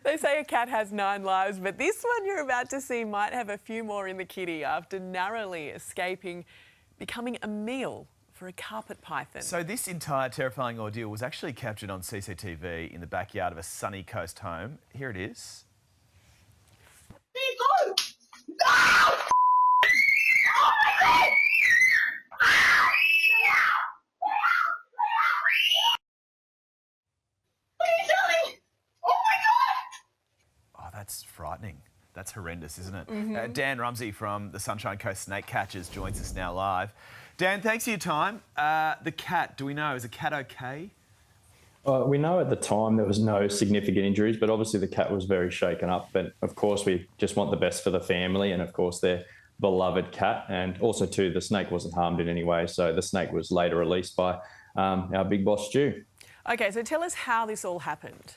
They say a cat has 9 lives, but this one you're about to see might have a few more in the kitty after narrowly becoming a meal for a carpet python. So this entire terrifying ordeal was actually captured on CCTV in the backyard of a sunny coast home. Here it is. Oh, that's frightening. That's horrendous, isn't it? Dan Ramsey from the Sunshine Coast Snake Catchers joins us now live. Dan, thanks for your time. The cat, do we know, is the cat okay? We know at the time there was no significant injuries, but obviously the cat was very shaken up. But of course, we just want the best for the family and, of course, their beloved cat. And also, too, the snake wasn't harmed in any way. So the snake was later released by our big boss, Stu. OK, so tell us how this all happened.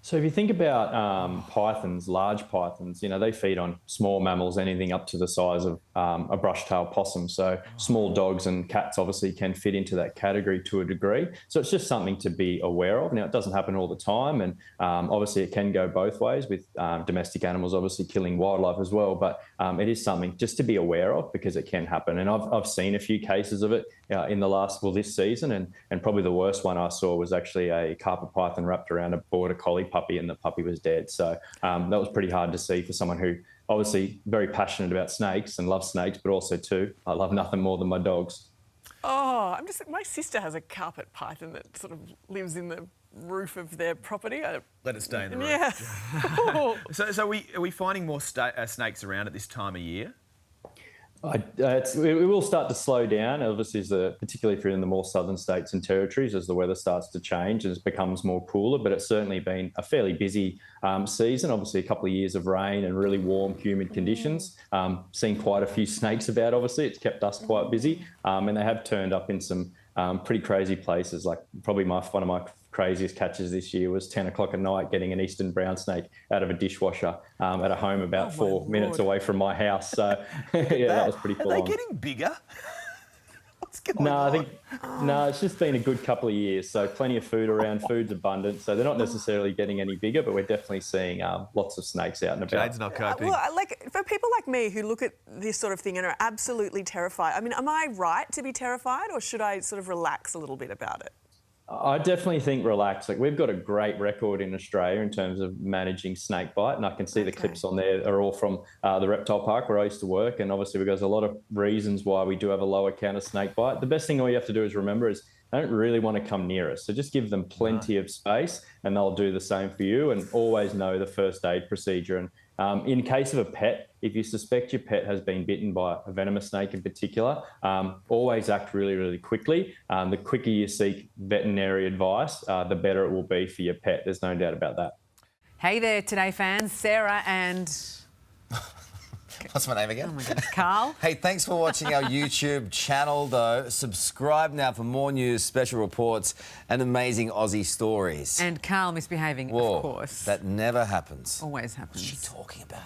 So if you think about pythons, large pythons, you know, they feed on small mammals, anything up to the size of a brush-tailed possum. So small dogs and cats obviously can fit into that category to a degree. So it's just something to be aware of. Now, it doesn't happen all the time, and obviously it can go both ways with domestic animals obviously killing wildlife as well. But it is something just to be aware of because it can happen. And I've seen a few cases of it in this season, and probably the worst one I saw was actually a carpet python wrapped around a border collie puppy, and the puppy was dead. So that was pretty hard to see for someone who obviously very passionate about snakes and loves snakes, but also too, I love nothing more than my dogs. Oh, my sister has a carpet python that sort of lives in the roof of their property. Let it stay in the roof. Yeah. So are we finding more snakes around at this time of year? It will start to slow down, obviously, particularly if you're in the more southern states and territories, as the weather starts to change and it becomes more cooler. But it's certainly been a fairly busy season. Obviously, a couple of years of rain and really warm, humid conditions. Seen quite a few snakes about, obviously. It's kept us quite busy. And they have turned up in some pretty crazy places. Like probably one of my craziest catches this year was 10 o'clock at night getting an eastern brown snake out of a dishwasher at a home about 4 minutes away from my house. So yeah, that was pretty full on. Are they getting bigger? What's going on? No, No, it's just been a good couple of years. So plenty of food around, food's abundant. So they're not necessarily getting any bigger, but we're definitely seeing lots of snakes out and about. Jade's not coping. Well, like, for people like me who look at this sort of thing and are absolutely terrified, I mean, am I right to be terrified, or should I sort of relax a little bit about it? I definitely think relax. Like, we've got a great record in Australia in terms of managing snake bite, and I can see the clips on there are all from the reptile park where I used to work, and obviously there's a lot of reasons why we do have a lower count of snake bite. The best thing all you have to do is remember is they don't really want to come near us, so just give them plenty of space and they'll do the same for you, and always know the first aid procedure. And in case of a pet, if you suspect your pet has been bitten by a venomous snake in particular, always act really, really quickly. The quicker you seek veterinary advice, the better it will be for your pet. There's no doubt about that. Hey there, Today fans. Sarah and... What's my name again? Oh my God, Carl. Hey, thanks for watching our YouTube channel, though. Subscribe now for more news, special reports and amazing Aussie stories. And Carl misbehaving, Whoa, of course. That never happens. Always happens. What's she talking about?